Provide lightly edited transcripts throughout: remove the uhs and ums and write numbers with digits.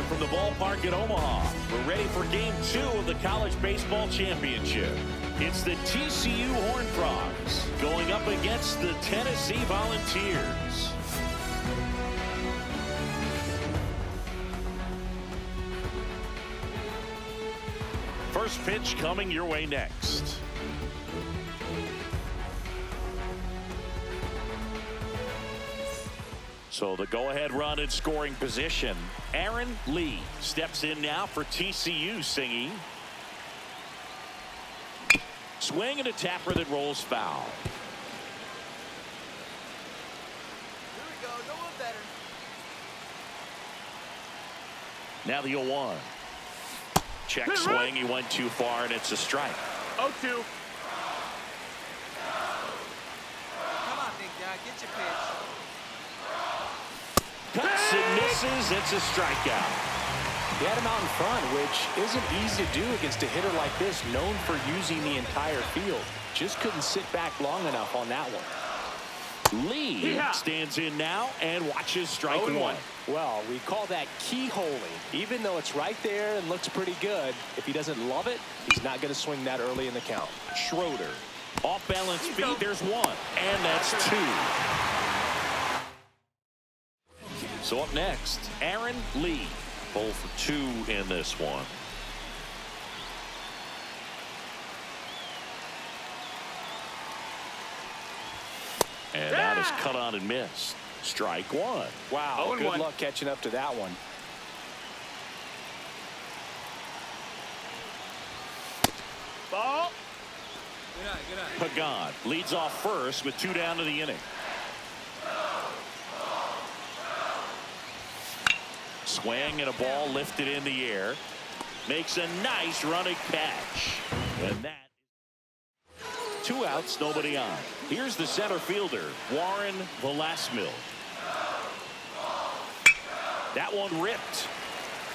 from the ballpark at Omaha. We're ready for Game 2 of the College Baseball Championship. It's the TCU Horned Frogs going up against the Tennessee Volunteers. First pitch coming your way next. So the go-ahead run in scoring position. Aaron Lee steps in now for TCU, Singy. Swing and a tapper that rolls foul. Here we go, no one better. Now the 0-1. Check swing, he went too far, and it's a strike. 0-2. Come on, big guy, get your pitch. Cuts and misses, it's a strikeout. He had him out in front, which isn't easy to do against a hitter like this, known for using the entire field. Just couldn't sit back long enough on that one. Lee stands in now and watches strike one. Well, we call that keyholing. Even though it's right there and looks pretty good, if he doesn't love it, he's not going to swing that early in the count. Schroeder, off balance speed, there's one, and that's two. So up next, Aaron Lee, 0 for 2 in this one. And that is cut on and missed. Strike one. Wow, good luck catching up to that one. Ball. Good eye. Pagan leads off first with 2 down to the inning. Swing and a ball lifted in the air. Makes a nice running catch. And that. 2 outs, nobody on. Here's the center fielder, Warren Velasmil. That one ripped.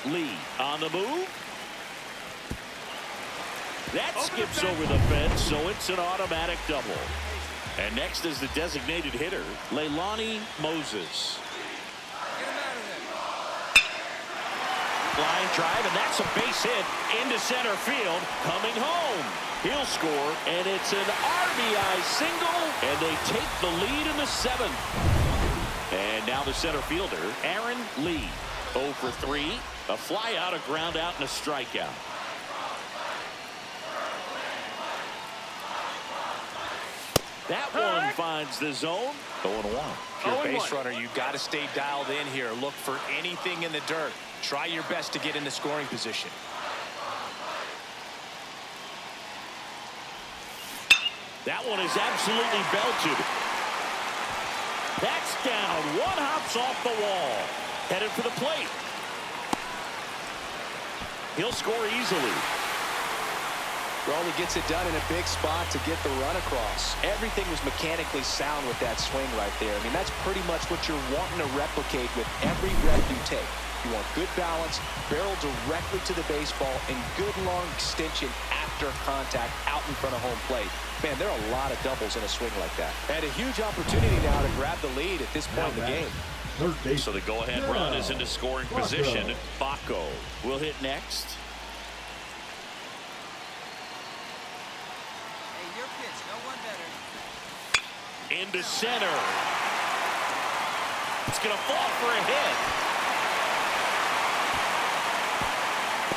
Lee on the move. That skips over the fence, so it's an automatic double. And next is the designated hitter, Leilani Moses. Line drive, and that's a base hit into center field. Coming home. He'll score, and it's an RBI single, and they take the lead in the 7th. And now the center fielder, Aaron Lee. 0 for 3. A fly out, a ground out, and a strikeout. That one finds the zone. 0-1. If you're a base runner, you've got to stay dialed in here. Look for anything in the dirt. Try your best to get into scoring position. That one is absolutely belted. That's down. One hops off the wall. Headed for the plate. He'll score easily. Well, he gets it done in a big spot to get the run across. Everything was mechanically sound with that swing right there. I mean, that's pretty much what you're wanting to replicate with every rep you take. You want good balance, barrel directly to the baseball, and good long extension after contact out in front of home plate. Man, there are a lot of doubles in a swing like that. And a huge opportunity now to grab the lead at this point in the game. So the go-ahead run is into scoring position. Baco will hit next. Hey, your pitch, no one better. Into center. It's going to fall for a hit.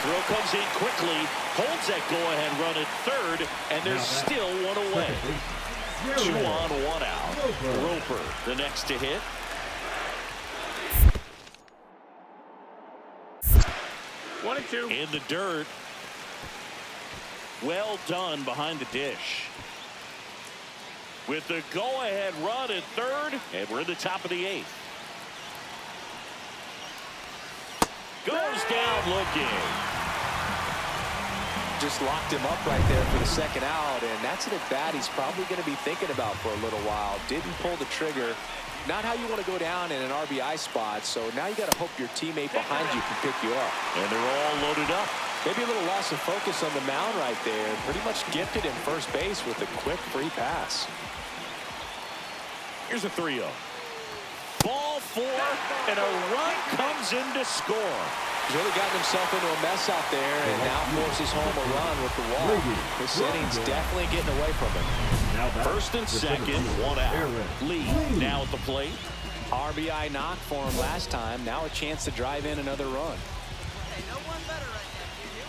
Throw comes in quickly, holds that go-ahead run at third, and there's still one away. 2 on, 1 out. Roper, the next to hit. One and two. In the dirt. Well done behind the dish. With the go-ahead run at third, and we're at the top of the 8th. Goes down looking. Just locked him up right there for the second out, and that's an at-bat he's probably going to be thinking about for a little while. Didn't pull the trigger. Not how you want to go down in an RBI spot, so now you got to hope your teammate behind you can pick you up. And they're all loaded up. Maybe a little loss of focus on the mound right there. Pretty much gifted in first base with a quick free pass. Here's a 3-0. Ball 4, and a run comes in to score. He's really gotten himself into a mess out there and now forces home a run with the walk. This inning's definitely getting away from him. First and second, one out. Lee now at the plate. RBI knock for him last time. Now a chance to drive in another run. Hey, no one better right now, kid. Here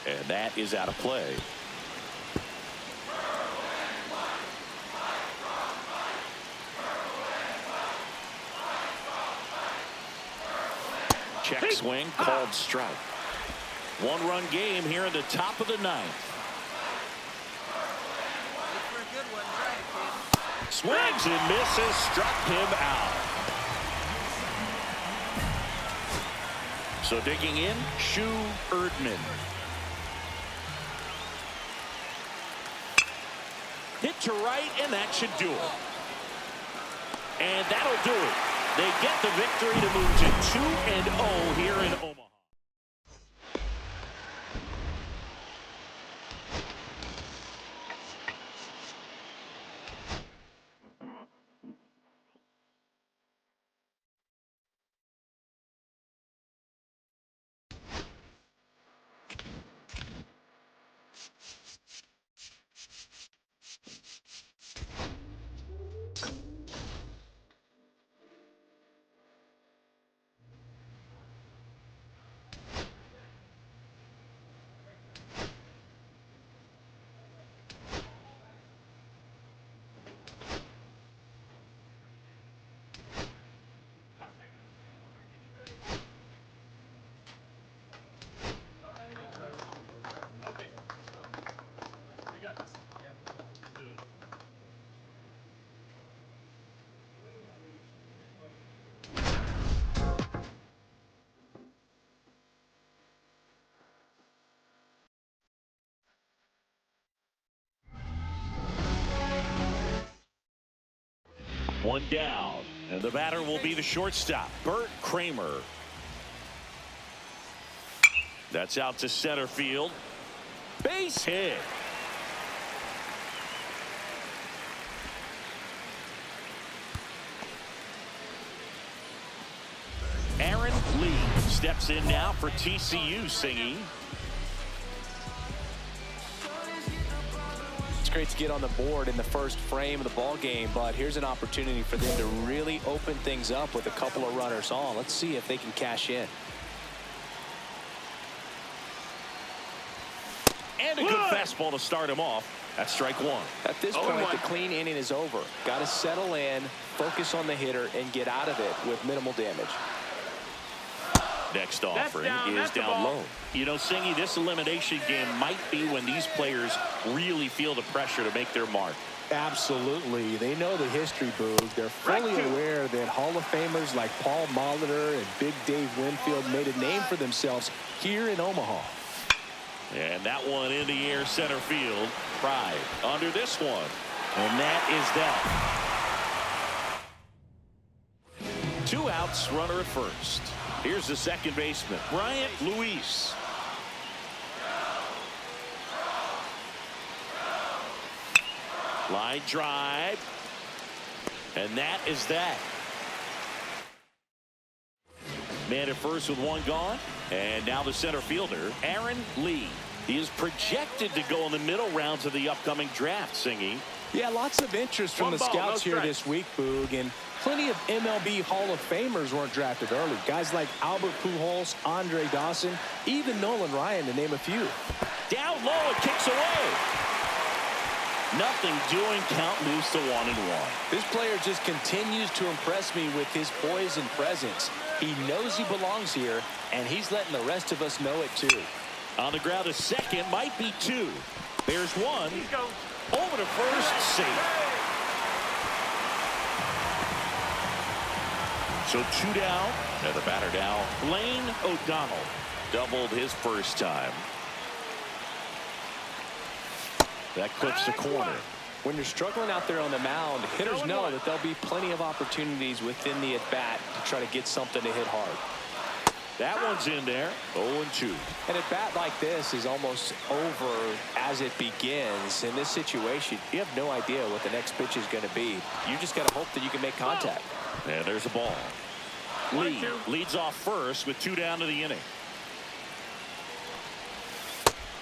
we go. And that is out of play. Check swing, called strike. One-run game here in the top of the ninth. Look for a good one. Try it, kid. Swings and misses, struck him out. So digging in, Shu Erdman. Hit to right, and that should do it. And that'll do it. They get the victory to move to 2-0 here in Omaha. One down, and the batter will be the shortstop, Bert Kramer. That's out to center field. Base hit. Aaron Lee steps in now for TCU singing. Great to get on the board in the first frame of the ball game, but here's an opportunity for them to really open things up with a couple of runners on. Let's see if they can cash in. And a good fastball to start him off. That's strike one. At this point, the clean inning is over. Got to settle in, focus on the hitter, and get out of it with minimal damage. Next offering is down low. You know, Singy, this elimination game might be when these players really feel the pressure to make their mark. Absolutely. They know the history, Boog. They're fully aware that Hall of Famers like Paul Molitor and Big Dave Winfield made a name for themselves here in Omaha. And that one in the air center field. Pride under this one. And that is that. 2 outs, runner at first. Here's the second baseman, Bryant Luis. Line drive. And that is that. Man at first with one gone. And now the center fielder, Aaron Lee. He is projected to go in the middle rounds of the upcoming draft, Singy. Yeah, lots of interest from the scouts here this week, Boog, and plenty of MLB Hall of Famers weren't drafted early. Guys like Albert Pujols, Andre Dawson, even Nolan Ryan, to name a few. Down low, it kicks away. Nothing doing, count moves to 1-1. This player just continues to impress me with his poise and presence. He knows he belongs here, and he's letting the rest of us know it too. On the ground, a second, might be 2. There's one. Over to first, safe. So 2 down, and the batter now, Lane O'Donnell. Doubled his first time. That clips the corner. When you're struggling out there on the mound, hitters know that there'll be plenty of opportunities within the at-bat to try to get something to hit hard. That one's in there, 0-2. An at-bat like this is almost over as it begins. In this situation, you have no idea what the next pitch is going to be. You just got to hope that you can make contact. And there's a ball. Lee leads off first with 2 down to the inning.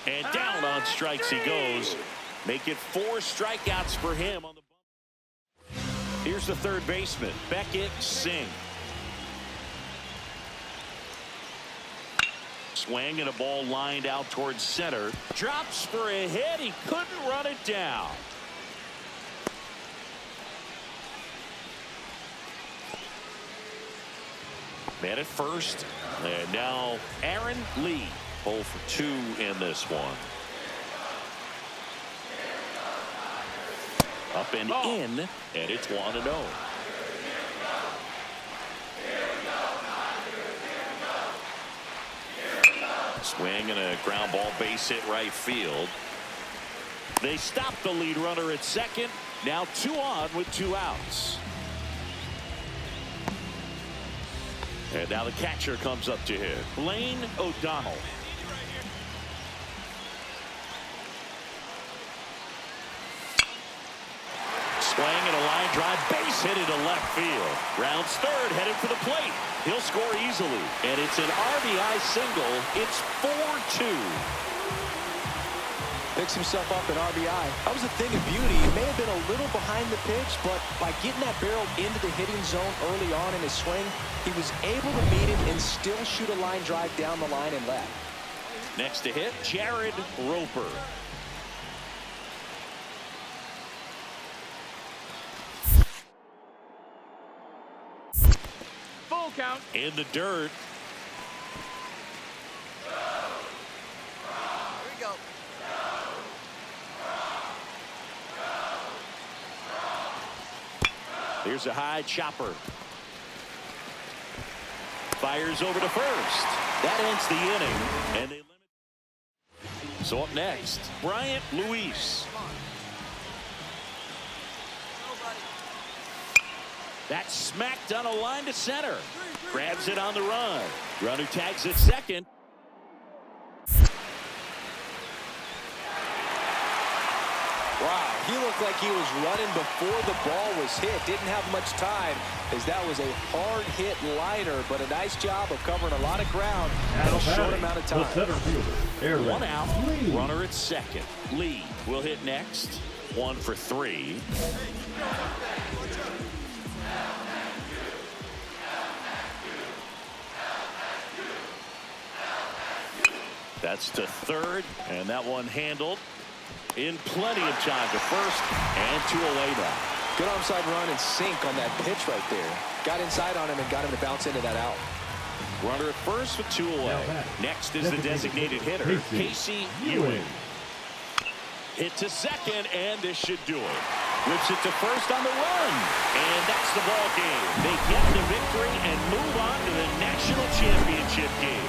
And down on strikes he goes. Make it 4 strikeouts for him on the bump. Here's the third baseman, Beckett Singh. Swing and a ball lined out towards center. Drops for a hit. He couldn't run it down. Man at first. And now Aaron Lee. 0 for 2 in this one. Up and in, and it's 1-0. Swing and a ground ball base hit right field. They stop the lead runner at second. Now 2 on with 2 outs. And now the catcher comes up to hit. Lane O'Donnell. Swing and a line drive, base hit into left field. Rounds third, headed for the plate. He'll score easily, and it's an RBI single. It's 4-2. Picks himself up an RBI. That was a thing of beauty. He may have been a little behind the pitch, but by getting that barrel into the hitting zone early on in his swing, he was able to meet it and still shoot a line drive down the line and left. Next to hit, Jared Roper. Full count. In the dirt. Here we go. Here's a high chopper. Fires over to first. That ends the inning, and they limit. So up next, Bryant Luis. Nobody. That's smacked on a line to center. Grabs it on the run. Runner tags at second. Wow, he looked like he was running before the ball was hit. Didn't have much time as that was a hard hit liner, but a nice job of covering a lot of ground in a short amount of time. The center fielder, 1 out. Runner at second. Lee will hit next. 1 for 3. That's to third, and that one handled in plenty of time to first, and 2 away now. Good onside run and sink on that pitch right there. Got inside on him and got him to bounce into that out. Runner at first with 2 away. Next is the designated hitter, Casey Ewing. Hit to second, and this should do it. Whips it to first on the run, and that's the ball game. They get the victory and move on to the national championship game.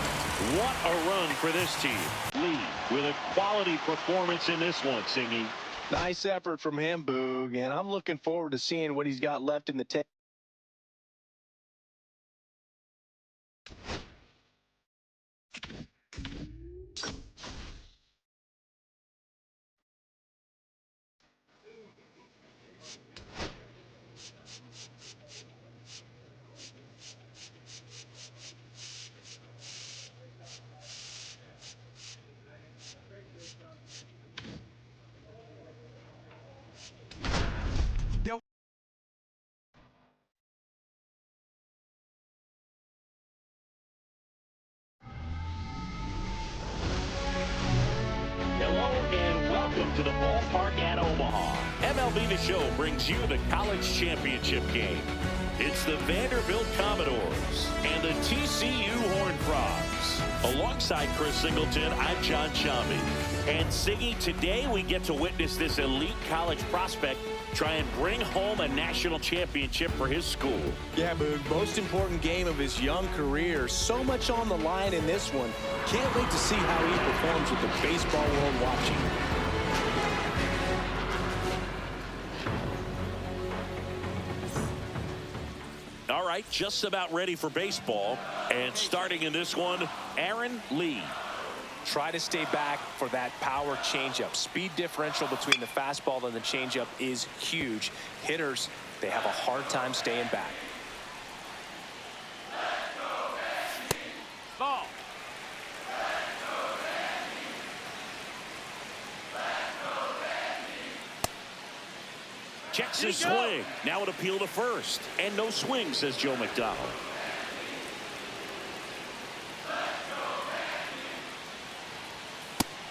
What a run for this team. Lee with a quality performance in this one, Singy. Nice effort from him, Boog, and I'm looking forward to seeing what he's got left in the tank. Hello and welcome to the ballpark at Omaha. MLB The Show brings you the college championship game. It's the Vanderbilt Commodores and the TCU Horned Frogs. Alongside Chris Singleton, I'm John Chambi. And Siggy, today we get to witness this elite college prospect try and bring home a national championship for his school. Yeah, Boog, most important game of his young career. So much on the line in this one. Can't wait to see how he performs with the baseball world watching. All right, just about ready for baseball. And starting in this one, Aaron Lee. Try to stay back for that power changeup. Speed differential between the fastball and the changeup is huge. Hitters, they have a hard time staying back. Ball. Checks his swing. Now an appeal to first. And no swing, says Joe McDonald.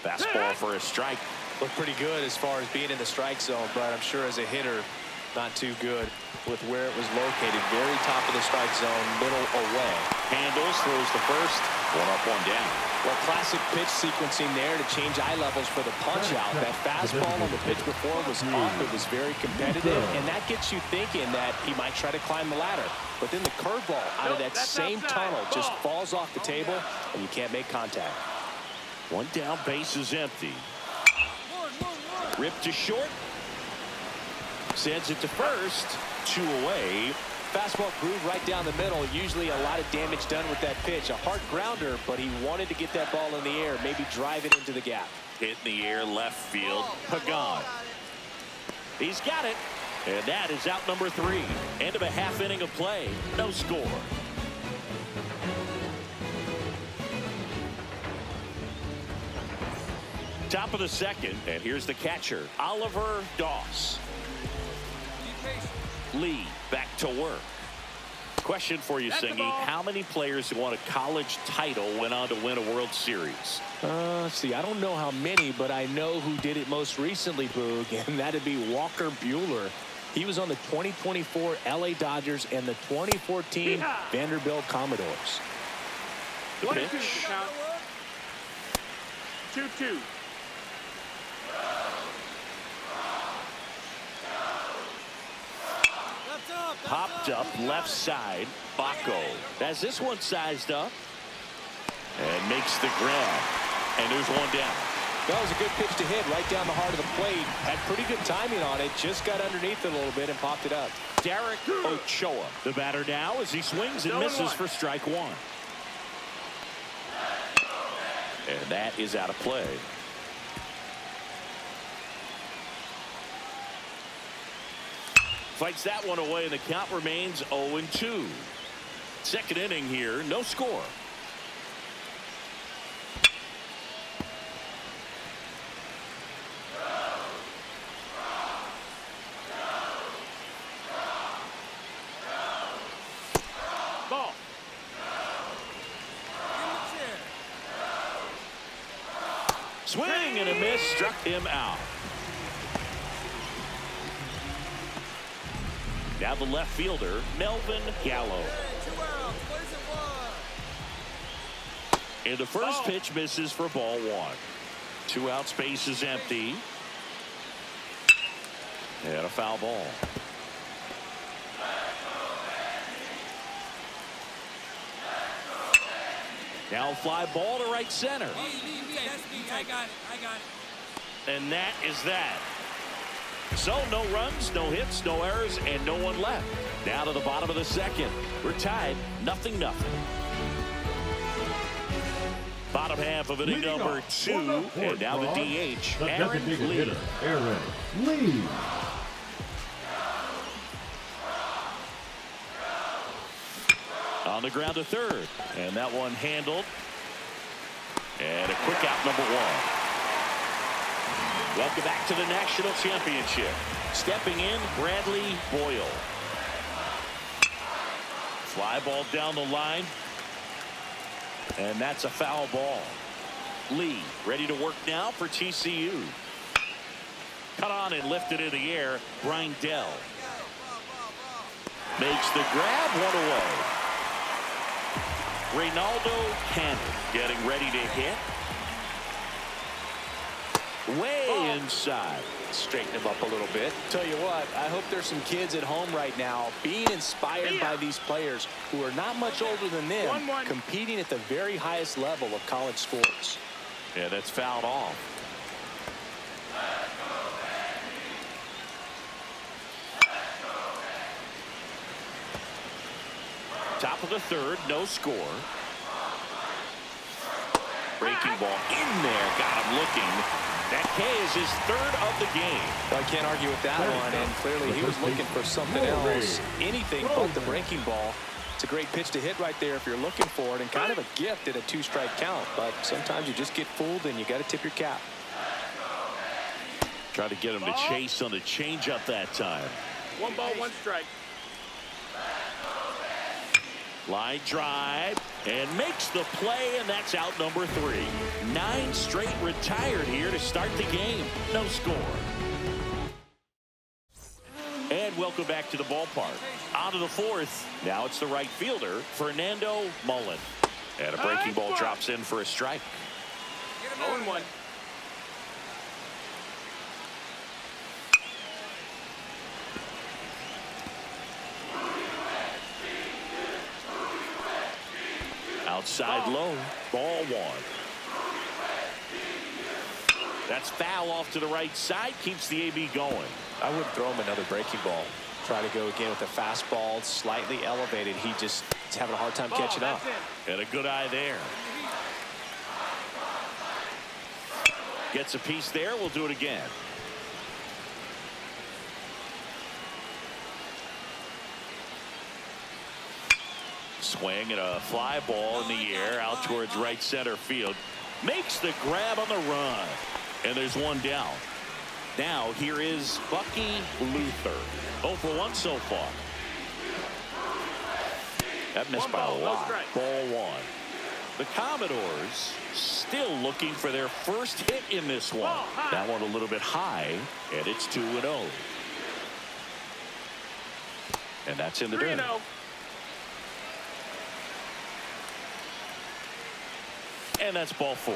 Fastball for a strike. Looked pretty good as far as being in the strike zone, but I'm sure as a hitter, not too good with where it was located. Very top of the strike zone, middle away. Handles, throws the first. One up, one down. Well, classic pitch sequencing there to change eye levels for the punch out. That fastball on the pitch before was up. It was very competitive, and that gets you thinking that he might try to climb the ladder. But then the curveball out of that same tunnel just falls off the table, and you can't make contact. One down, base is empty. Ripped to short. Sends it to first. 2 away. Fastball groove right down the middle. Usually a lot of damage done with that pitch. A hard grounder, but he wanted to get that ball in the air, maybe drive it into the gap. Hit in the air, left field. Pagan. He's got it. And that is out number 3. End of a half inning of play. No score. Top of the second, and here's the catcher, Oliver Doss. Lee back to work. Question for you, Singy. How many players who won a college title went on to win a World Series? See, I don't know how many, but I know who did it most recently, Boog, and that'd be Walker Buehler. He was on the 2024 LA Dodgers and the 2014 Vanderbilt Commodores. The 1-2 pitch. count. 2-2. Popped up left side. Baco has this one sized up and makes the grab. And there's one down. That was a good pitch to hit right down the heart of the plate. Had pretty good timing on it. Just got underneath it a little bit and popped it up. Derek Ochoa, the batter now, as he swings and misses for strike 1. And that is out of play. Fights that one away, and the count remains 0-2. Second inning here, no score. Ball. Swing and a miss, struck him out. Now the left fielder, Melvin Gallo. And the first pitch misses for ball 1. 2 out, space is empty. And a foul ball. Now a fly ball to right center. I got it. And that is that. So no runs, no hits, no errors, and no one left. Down to the bottom of the second. We're tied 0-0. Bottom half of inning number 2. And now the DH, Aaron Lee. Aaron Lee. On the ground to third. And that one handled. And a quick out, number 1. Welcome back to the National Championship. Stepping in, Bradley Boyle. Fly ball down the line. And that's a foul ball. Lee ready to work now for TCU. Cut on and lifted in the air. Grindell makes the grab, one away. Reynaldo Cannon getting ready to hit. Way inside. Straighten him up a little bit. Tell you what, I hope there's some kids at home right now being inspired by these players who are not much older than them, competing at the very highest level of college sports. Yeah, that's fouled off. Top of the third, no score. Breaking ball in there, got him looking. That K is his third of the game. I can't argue with that one, and clearly he was looking for something else, anything but the breaking ball. It's a great pitch to hit right there if you're looking for it, and kind of a gift at a 2-strike count. But sometimes you just get fooled and you got to tip your cap. Try to get him to chase on the changeup that time. 1 ball, 1 strike. Line drive and makes the play, and that's out number 3. 9 straight retired here to start the game. No score. And welcome back to the ballpark. On to the 4th. Now it's the right fielder, Fernando Mullen. And a breaking ball drops in for a strike. 0-1. Outside low, ball 1. That's foul off to the right side, keeps the AB going. I wouldn't throw him another breaking ball. Try to go again with the fastball, slightly elevated. He's having a hard time catching up. And a good eye there. Gets a piece there. We'll do it again. Swing and a fly ball in the air out towards right center field. Makes the grab on the run. And there's one down. Now here is Bucky Luther. 0 for 1 so far. That missed by a lot. Ball 1. The Commodores still looking for their first hit in this one. That one a little bit high, and it's 2-0. And that's in the dirt. And that's ball 4.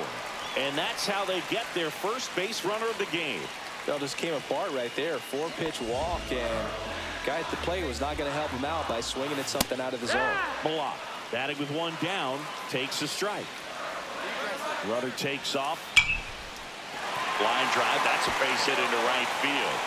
And that's how they get their first base runner of the game. Well, just came apart right there. 4-pitch walk, and guy at the plate was not going to help him out by swinging at something out of the zone. Block. Batting with 1 down, takes a strike. Runner takes off. Line drive. That's a base hit into right field.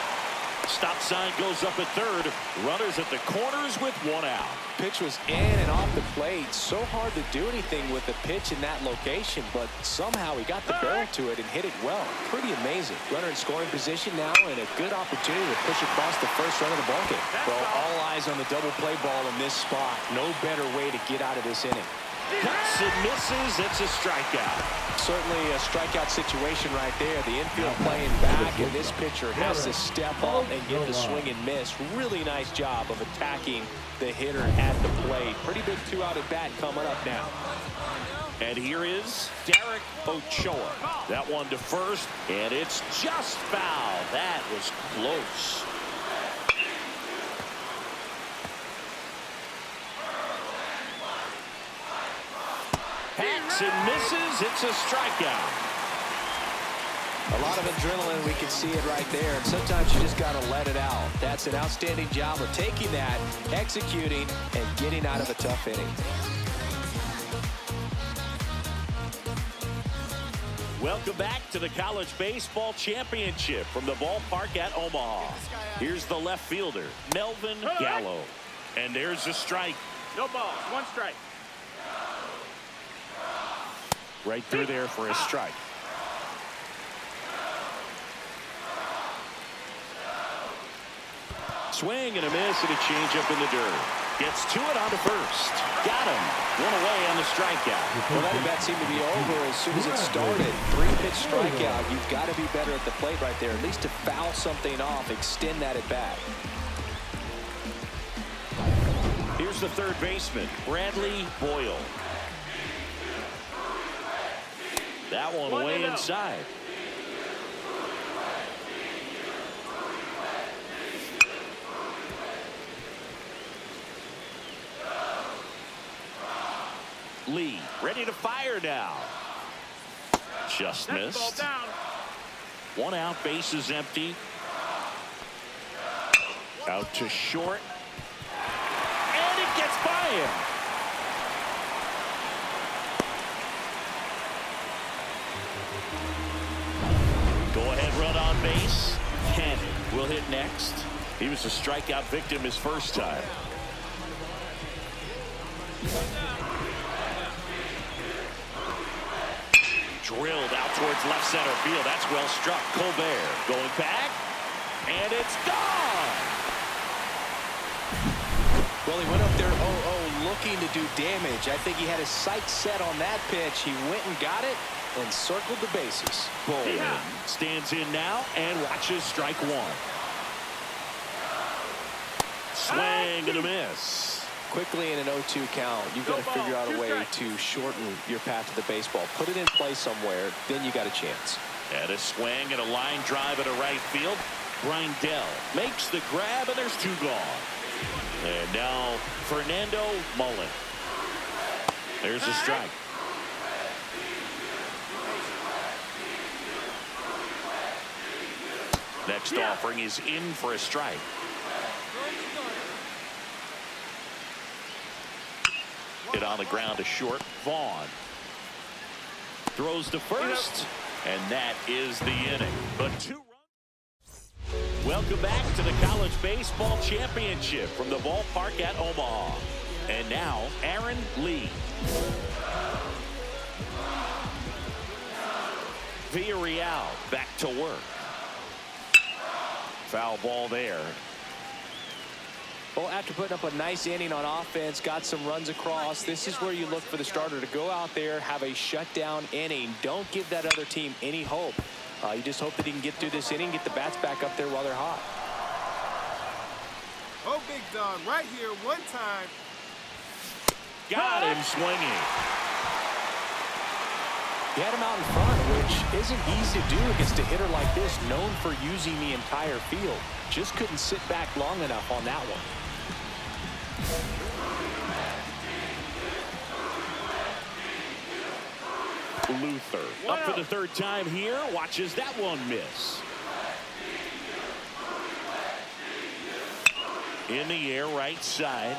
Stop sign goes up at third. Runners at the corners with 1 out. Pitch was in and off the plate. So hard to do anything with the pitch in that location, but somehow he got the barrel to it and hit it well. Pretty amazing. Runner in scoring position now, and a good opportunity to push across the first run of the ballgame. Well, all eyes on the double play ball in this spot. No better way to get out of this inning. Cuts and misses. It's a strikeout. Certainly a strikeout situation right there. The infield playing back, and this pitcher has to step up and get the swing and miss. Really nice job of attacking the hitter at the plate. Pretty big 2-out at bat coming up now. And here is Derek Ochoa. That one to first, and it's just foul. That was close. Hacks and misses. It's a strikeout. A lot of adrenaline. We can see it right there. And sometimes you just got to let it out. That's an outstanding job of taking that, executing, and getting out of a tough inning. Welcome back to the College Baseball Championship from the ballpark at Omaha. Here's the left fielder, Melvin Gallo. And there's a strike. No balls, 1 strike. Right through there for a strike. Swing and a miss and a changeup in the dirt. Gets to it on to first. Got him. 1 away on the strikeout. Well, that at bat seemed to be over as soon as it started. 3-pitch strikeout. You've got to be better at the plate right there. At least to foul something off, extend that at bat. Here's the third baseman, Bradley Boyle. That one way inside. Lee ready to fire now. Just missed. 1 out, base is empty. Out to short. And it gets by him. Go ahead run on base. Ken will hit next. He was a strikeout victim his first time. Drilled out towards left center field. That's well struck. Colbert going back. And it's gone. Well, he went up there 0-0 looking to do damage. I think he had his sights set on that pitch. He went and got it and circled the bases. Bowman stands in now and watches strike one. Swing and a miss. Quickly in an 0-2 count, you've got to figure out a way to shorten your path to the baseball. Put it in play somewhere, then you got a chance. And a swing and a line drive into right field. Grindell makes the grab, and there's two gone. And now Fernando Mullen. There's a strike. Next offering is in for a strike. Hit on the ground to short. Vaughn throws to first, and that is the inning. But 2 runs. Welcome back to the College Baseball Championship from the ballpark at Omaha. And now Aaron Lee. Villarreal back to work. Foul ball there. Well, after putting up a nice inning on offense, got some runs across, this is where you look for the starter to go out there, have a shutdown inning. Don't give that other team any hope. You just hope that he can get through this inning, get the bats back up there while they're hot. Oh, big dog, right here, one time. Got him swinging. He had him out in front, which isn't easy to do against a hitter like this, known for using the entire field. Just couldn't sit back long enough on that one. Luther up for the third time here. Watches that one miss. In the air, right side.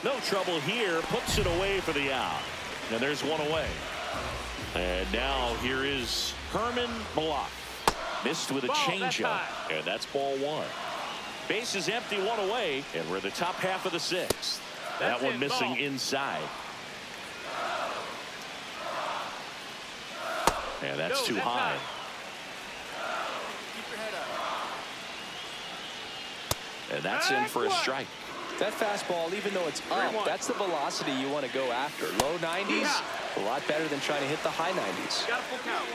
No trouble here. Puts it away for the out. And there's one away. And now here is Herman Block. Missed with a changeup. And that's ball one. Base is empty, one away. And we're in the top half of the sixth. That one missing inside. And that's too high. Keep your head up. And that's in for a strike. That fastball, even though it's up, that's the velocity you want to go after. Low 90s, a lot better than trying to hit the high 90s. Got a full count.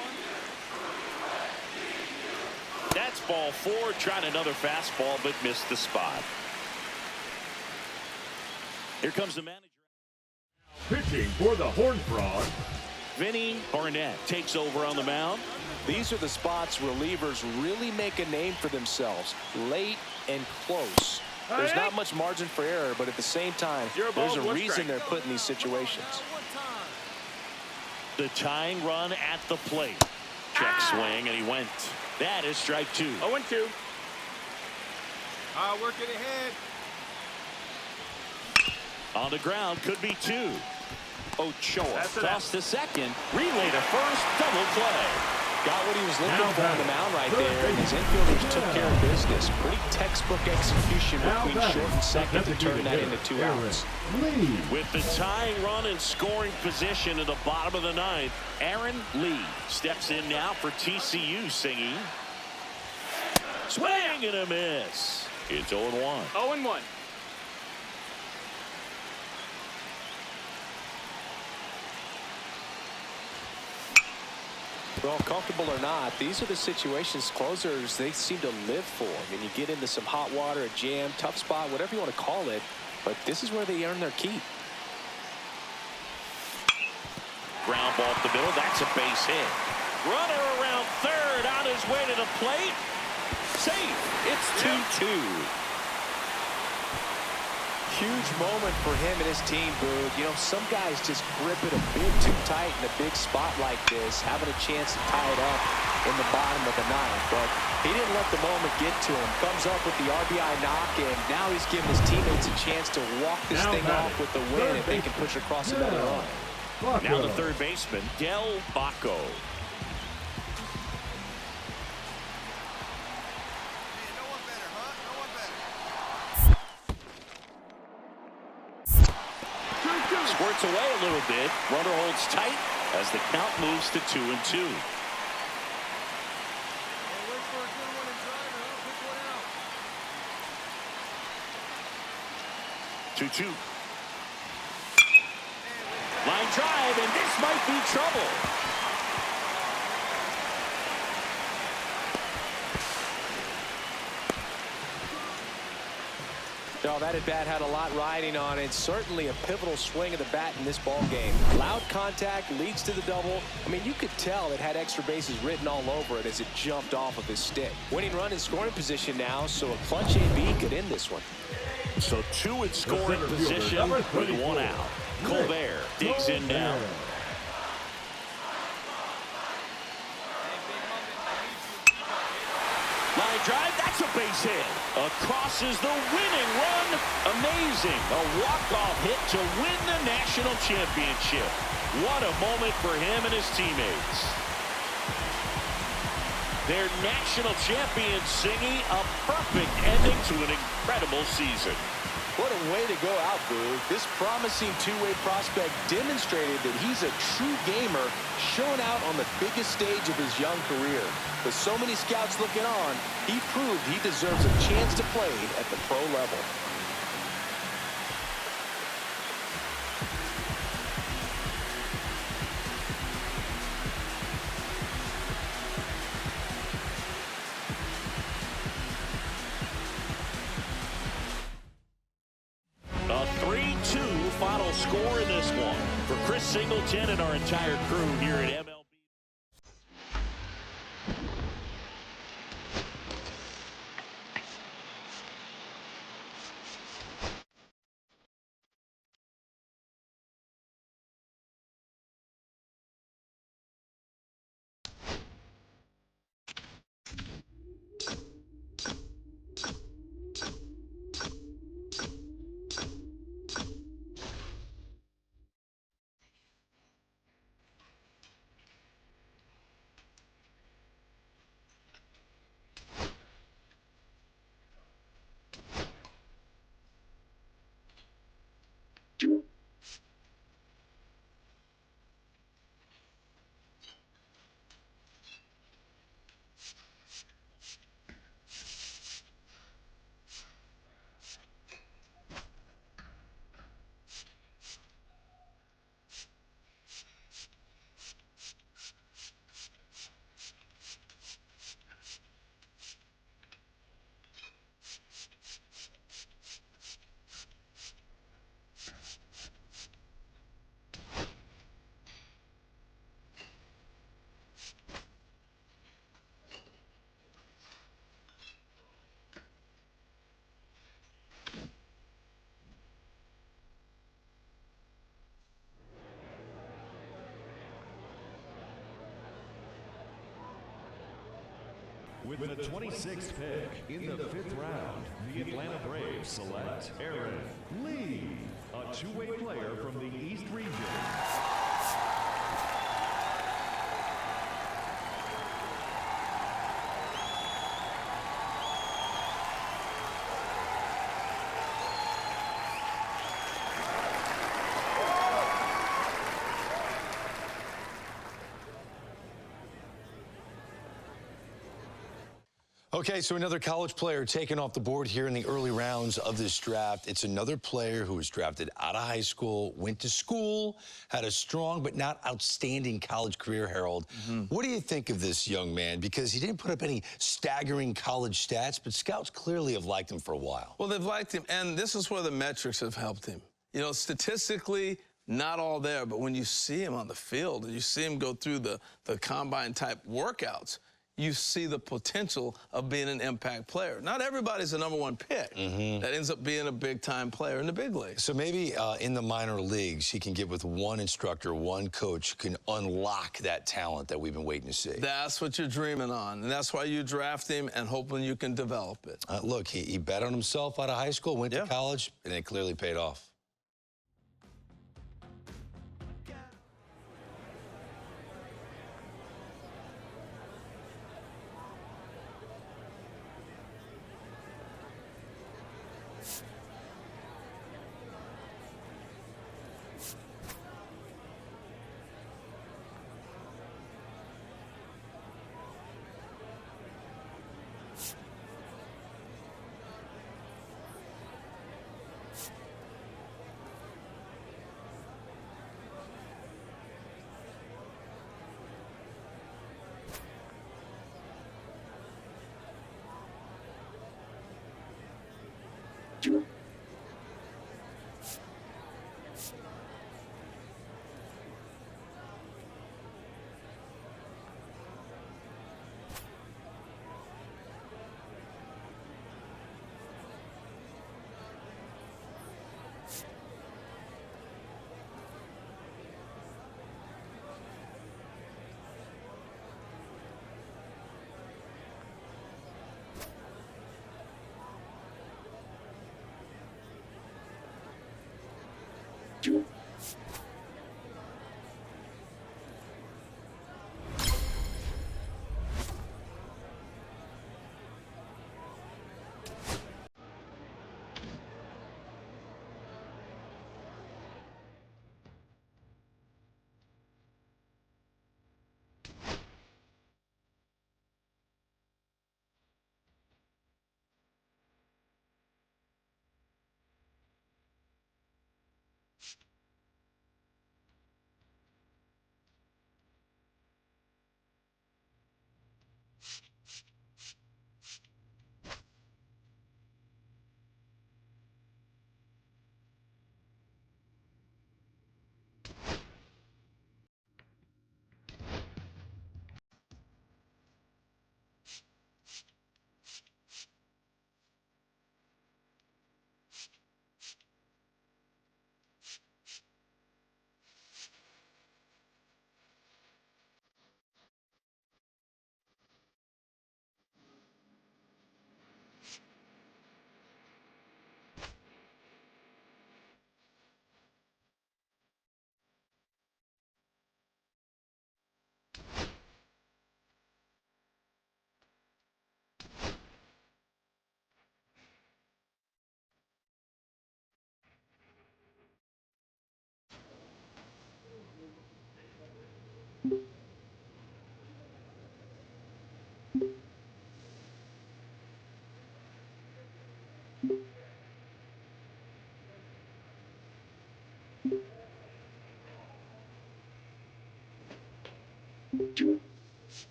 That's ball four. Trying another fastball, but missed the spot. Here comes the manager. Pitching for the Horned Frog, Vinny Barnett takes over on the mound. These are the spots relievers really make a name for themselves. Late and close. There's not much margin for error, but at the same time, there's a reason they're put in these situations. The tying run at the plate. Check swing, and he went. That is strike two. 0-2. I'll work it ahead. On the ground, could be two. Ochoa That's it. tossed to second. Relay to first. Double play. Got what he was looking for on the mound right there, and his infielders took care of business. Pretty textbook execution between short and second to turn that into 2 outs. Lee. With the tying run in scoring position at the bottom of the ninth, Aaron Lee steps in now for TCU singing. Swing and a miss. It's 0-1. 0-1. Well, comfortable or not, these are the situations closers they seem to live for. I mean, you get into some hot water, a jam, tough spot, whatever you want to call it, but this is where they earn their keep. Ground ball up the middle. That's a base hit. Runner around third on his way to the plate. Safe. It's 2-2. Huge moment for him and his team, Boog. You know, some guys just grip it a bit too tight in a big spot like this, having a chance to tie it up in the bottom of the ninth. But he didn't let the moment get to him. Comes up with the RBI knock, and now he's giving his teammates a chance to walk this thing off with the win if they can push across another run. Now the third baseman, Del Baco. Squirts away a little bit. Runner holds tight as the count moves to 2-2. Wait for a good one and drive it. Pick one out. 2-2. Line drive, and this might be trouble. Oh, that at-bat had a lot riding on it. Certainly a pivotal swing of the bat in this ball game. Loud contact leads to the double. I mean, you could tell it had extra bases written all over it as it jumped off of his stick. Winning run in scoring position now, so a clutch AB could end this one. So two in scoring position with one out. Colbert digs in now. Line drive, that's a base hit. Across is the winning run. Amazing. A walk-off hit to win the national championship. What a moment for him and his teammates. Their national champions singing a perfect ending to an incredible season. What a way to go out, Boog. This promising two-way prospect demonstrated that he's a true gamer, showing out on the biggest stage of his young career. With so many scouts looking on, he proved he deserves a chance to play at the pro level. A 3-2 final score in this one. For Chris Singleton and our entire crew here at MLB. With the 26th pick in the 5th round, the Atlanta Braves select Aaron Lee, a two-way player from the East region. Okay, so another college player taken off the board here in the early rounds of this draft. It's another player who was drafted out of high school, went to school, had a strong but not outstanding college career, Harold. What do you think of this young man? Because he didn't put up any staggering college stats, but scouts clearly have liked him for a while. Well, they've liked him, and this is where the metrics have helped him. You know, statistically, not all there, but when you see him on the field and you see him go through the combine-type workouts, you see the potential of being an impact player. Not everybody's a #1 pick that ends up being a big-time player in the big leagues. So maybe in the minor leagues, he can get with one instructor, one coach, who can unlock that talent that we've been waiting to see. That's what you're dreaming on, and that's why you draft him and hoping you can develop it. Look, he bet on himself out of high school, went to college, and it clearly paid off.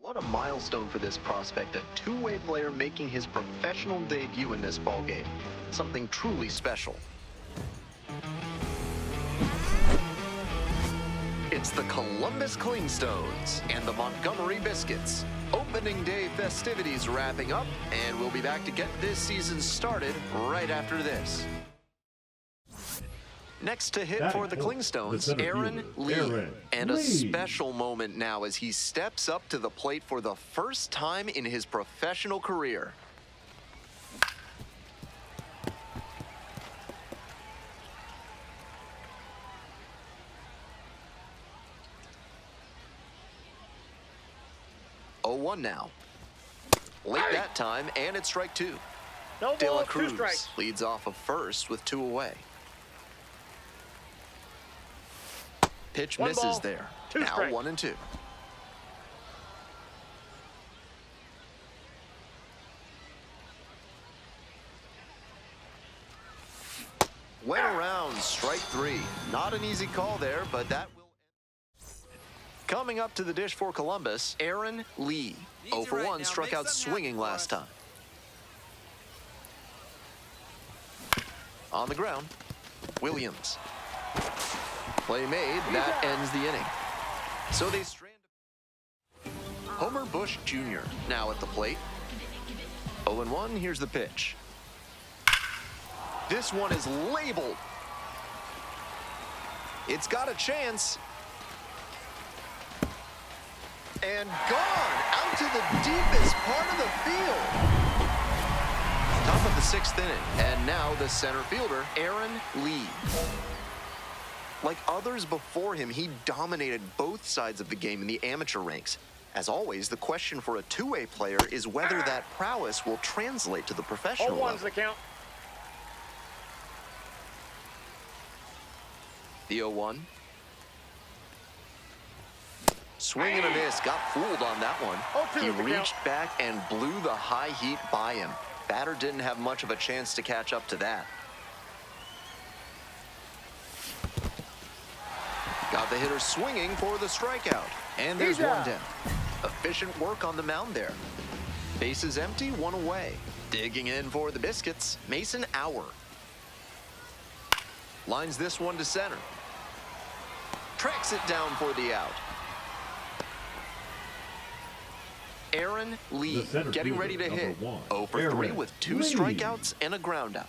What a milestone for this prospect, a two-way player making his professional debut in this ballgame. Something truly special. It's the Columbus Clingstones and the Montgomery Biscuits. Opening day festivities wrapping up, and we'll be back to get this season started right after this. Next to hit for the Clingstones, Aaron Lee. And a special moment now as he steps up to the plate for the first time in his professional career. Oh, 1 now. Late that time, and it's strike 2. No De La ball, 2 Cruz strikes. leads off of first with 2 away. Pitch 1 misses ball, there. 2 Now strikes. 1 and 2. Went around, strike 3. Not an easy call there, but that will. Coming up to the dish for Columbus, Aaron Lee. 0 for 1, struck out swinging last time. On the ground, Williams. Play made, that ends the inning. So they strand. Homer Bush Jr. now at the plate. 0-1, here's the pitch. This one is labeled. It's got a chance. And gone out to the deepest part of the field. Top of the 6th inning, and now the center fielder, Aaron Lee. Like others before him, he dominated both sides of the game in the amateur ranks. As always, the question for a two-way player is whether that prowess will translate to the professional level. 0-1's the count. The 0-1. Swing and a miss. Got fooled on that one. He reached back and blew the high heat by him. Batter didn't have much of a chance to catch up to that. Got the hitter swinging for the strikeout. And there's one down. Efficient work on the mound there. Bases empty, one away. Digging in for the Biscuits, Mason Auer. Lines this one to center. Tracks it down for the out. Aaron Lee getting ready to hit. 0 for 3 with 2 strikeouts and a groundout.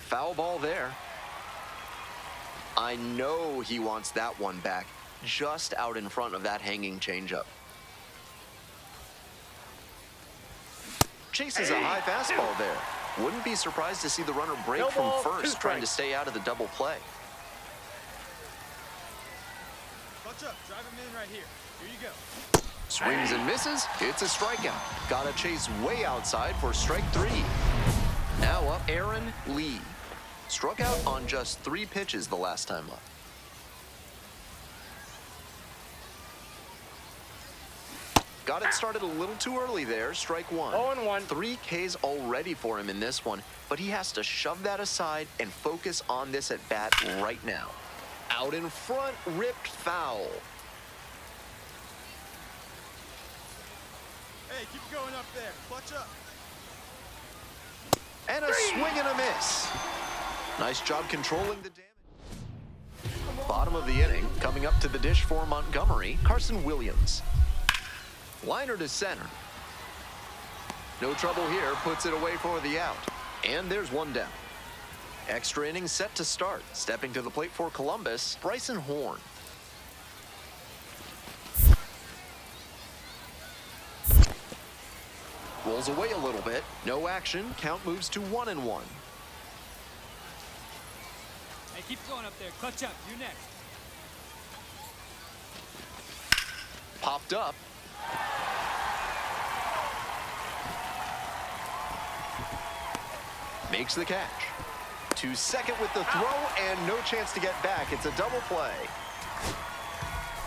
Foul ball there. I know he wants that one back, just out in front of that hanging changeup. Chases a high fastball there. Wouldn't be surprised to see the runner break from first, trying to stay out of the double play. Clutch up, drive him in right here. Here you go. Swings and misses. It's a strikeout. Got to chase way outside for strike 3. Now up, Aaron Lee. Struck out on just 3 pitches the last time up. Got it started a little too early there. Strike 1. 0-1. 3 Ks already for him in this one, but he has to shove that aside and focus on this at bat right now. Out in front, ripped foul. Hey, keep going up there. Clutch up. And a swing and a miss. Nice job controlling the damage. Bottom of the inning, coming up to the dish for Montgomery, Carson Williams. Liner to center. No trouble here, puts it away for the out. And there's one down. Extra inning set to start. Stepping to the plate for Columbus, Bryson Horn. Rolls away a little bit. No action. Count moves to 1-1. Hey, keep going up there. Clutch up. You next. Popped up. Makes the catch. To second with the throw and no chance to get back. It's a double play.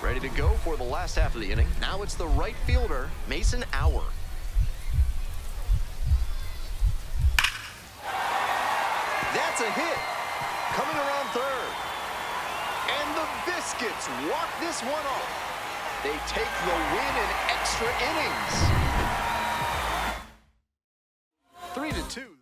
Ready to go for the last half of the inning. Now it's the right fielder, Mason Auer. That's a hit. Coming around third. And the Biscuits walk this one off. They take the win in extra innings. 3-2.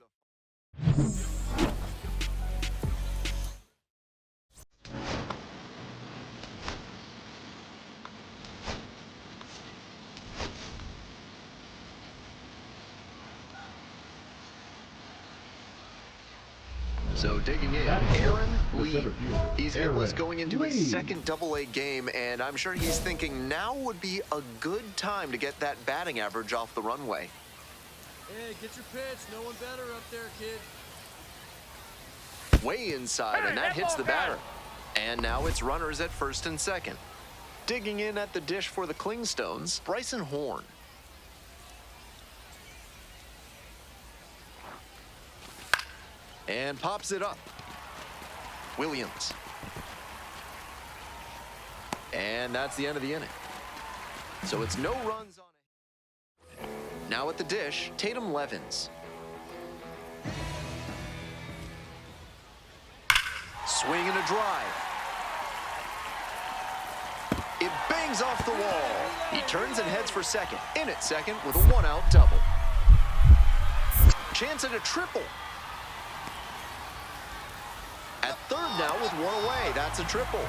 So digging in, Aaron Lee. He's hitless going into his second Double-A game, and I'm sure he's thinking now would be a good time to get that batting average off the runway. Hey, get your pitch. No one better up there, kid. Way inside, and that hits the batter. And now it's runners at first and second. Digging in at the dish for the Klingstones, Bryson Horn. And pops it up. Williams. And that's the end of the inning. So it's no runs on it. Now at the dish, Tatum Levins. Swing and a drive. It bangs off the wall. He turns and heads for second. In at second with a one-out double. Chance at a triple. Third now with one away. That's a triple.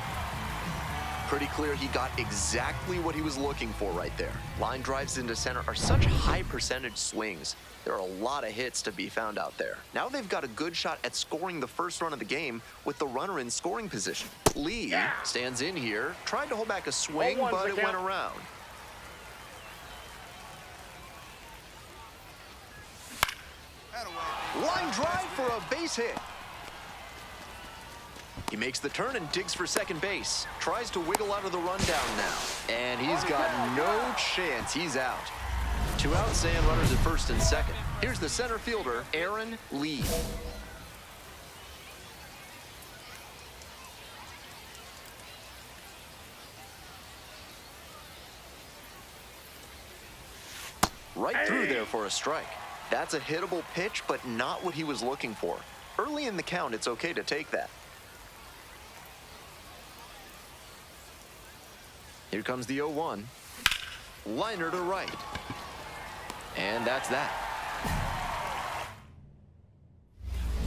Pretty clear he got exactly what he was looking for right there. Line drives into center are such high percentage swings. There are a lot of hits to be found out there. Now they've got a good shot at scoring the first run of the game with the runner in scoring position. Lee stands in here, tried to hold back a swing, but it went around. Line drive for a base hit. He makes the turn and digs for second base. Tries to wiggle out of the rundown now. And he's got no chance. He's out. 2 outs and runners at first and second. Here's the center fielder, Aaron Lee. Right through there for a strike. That's a hittable pitch, but not what he was looking for. Early in the count, it's okay to take that. Here comes the 0-1. Liner to right. And that's that.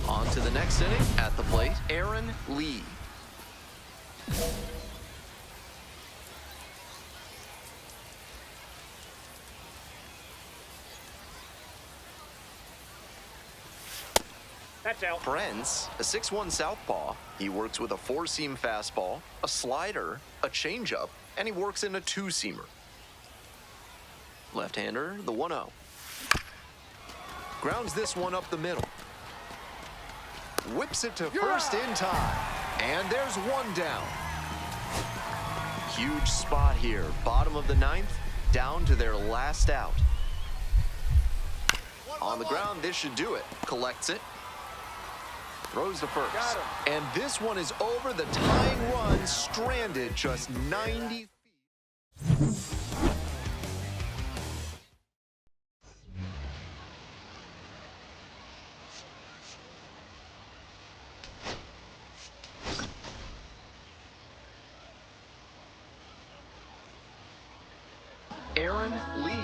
On to the next inning. At the plate, Aaron Lee. That's out. Prince, a 6'1" southpaw. He works with a 4-seam fastball, a slider, a changeup, and he works in a 2-seamer. Left-hander, the 1-0. Grounds this one up the middle. Whips it to first in time. And there's one down. Huge spot here. Bottom of the 9th, down to their last out. On the ground, this should do it. Collects it. Throws to first. And this one is over. The tying run stranded just 90 feet. Aaron Lee,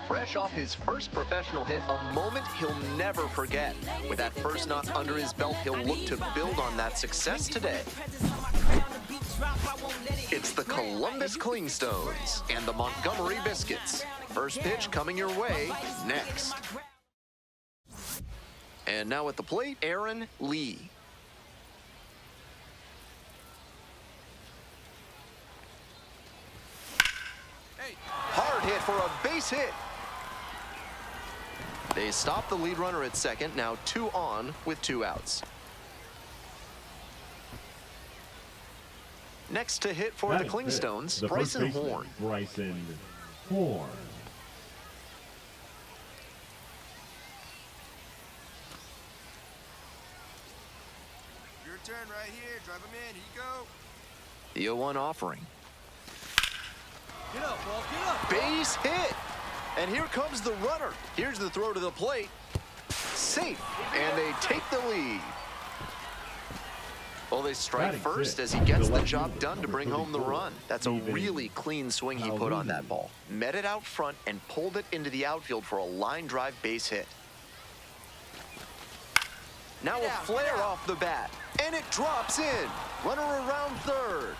fresh off his first professional hit, a moment he'll never forget. With that first knock under his belt, he'll look to build on that success today. It's the Columbus Clingstones and the Montgomery Biscuits. First pitch coming your way next. And now at the plate, Aaron Lee. Hard hit for a base hit. They stop the lead runner at second, now 2 on with 2 outs. Next to hit for the Clingstones, Bryson Horn. Bryson Horn. Your turn right here. Drive him in. Here you go. The 0-1 offering. Get up, ball, get up. Base hit. And here comes the runner. Here's the throw to the plate. Safe. And they take the lead. Well, they strike first as he gets the job done to bring home the run. That's a really clean swing he put on that ball. Met it out front and pulled it into the outfield for a line drive base hit. Now a flare off the bat. And it drops in. Runner around third.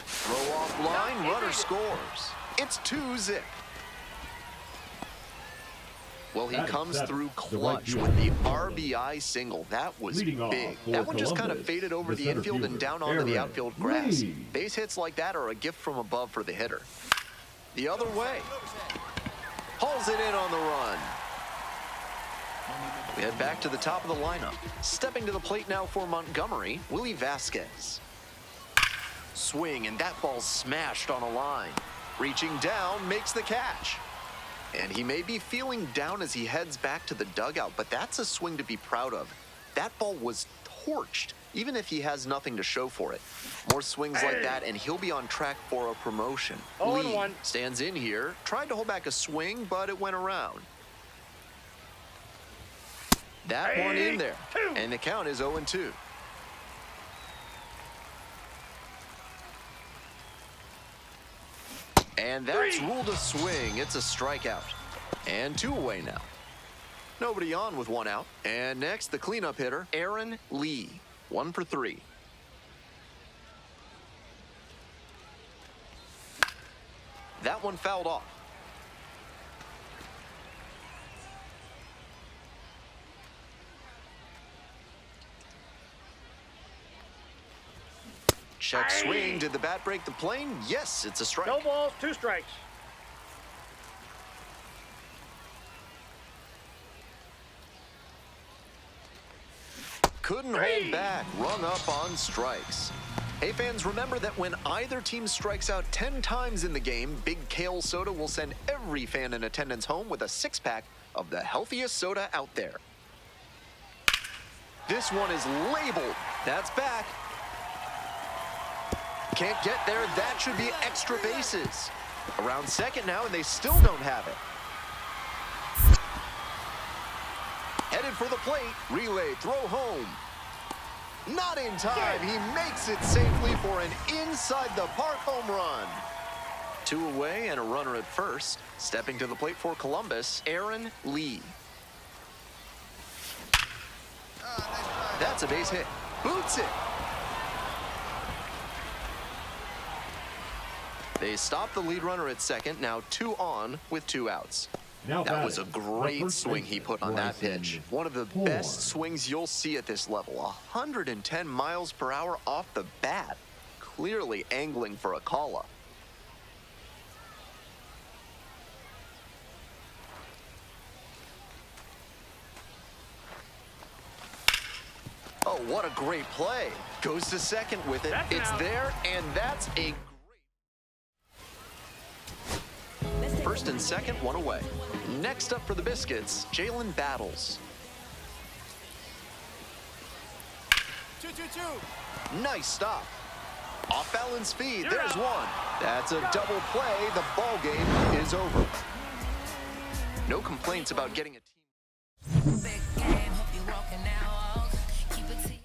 Throw off line, runner scores. It's 2-zip. Well, he comes through clutch with the RBI single. That was big. That one just kind of faded over the infield and down onto the outfield grass. Base hits like that are a gift from above for the hitter. The other way. Hauls it in on the run. We head back to the top of the lineup. Stepping to the plate now for Montgomery, Willie Vasquez. Swing, and that ball's smashed on a line. Reaching down, makes the catch. And he may be feeling down as he heads back to the dugout, but that's a swing to be proud of. That ball was torched, even if he has nothing to show for it. More swings like that, and he'll be on track for a promotion. Lee stands in here, tried to hold back a swing, but it went around. That one in there, and the count is 0-2. And that's ruled a swing. It's a strikeout. And 2 away now. Nobody on with 1 out. And next, the cleanup hitter, Aaron Lee. 1 for 3. That one fouled off. Check swing. Did the bat break the plane? Yes, it's a strike. No balls, 2 strikes. Couldn't hold back, rung up on strikes. Hey fans, remember that when either team strikes out 10 times in the game, Big Kale Soda will send every fan in attendance home with a 6-pack of the healthiest soda out there. This one is labeled. That's back. Can't get there. That should be extra bases. Around second now, and they still don't have it. Headed for the plate. Relay, throw home. Not in time. He makes it safely for an inside-the-park home run. 2 away and a runner at first. Stepping to the plate for Columbus, Aaron Lee. That's a base hit. Boots it. They stop the lead runner at second. Now 2 on with 2 outs. That was a great swing he put on that pitch. One of the best swings you'll see at this level. 110 miles per hour off the bat. Clearly angling for a call-up. Oh, what a great play. Goes to second with it. It's there, and that's a great... First and second, 1 away. Next up for the Biscuits, Jalen Battles. 2-2-2. Nice stop. Off balance speed, there's one. That's a double play. The ball game is over. No complaints about getting a team. Big game, hope you're walking out. Keep it to you.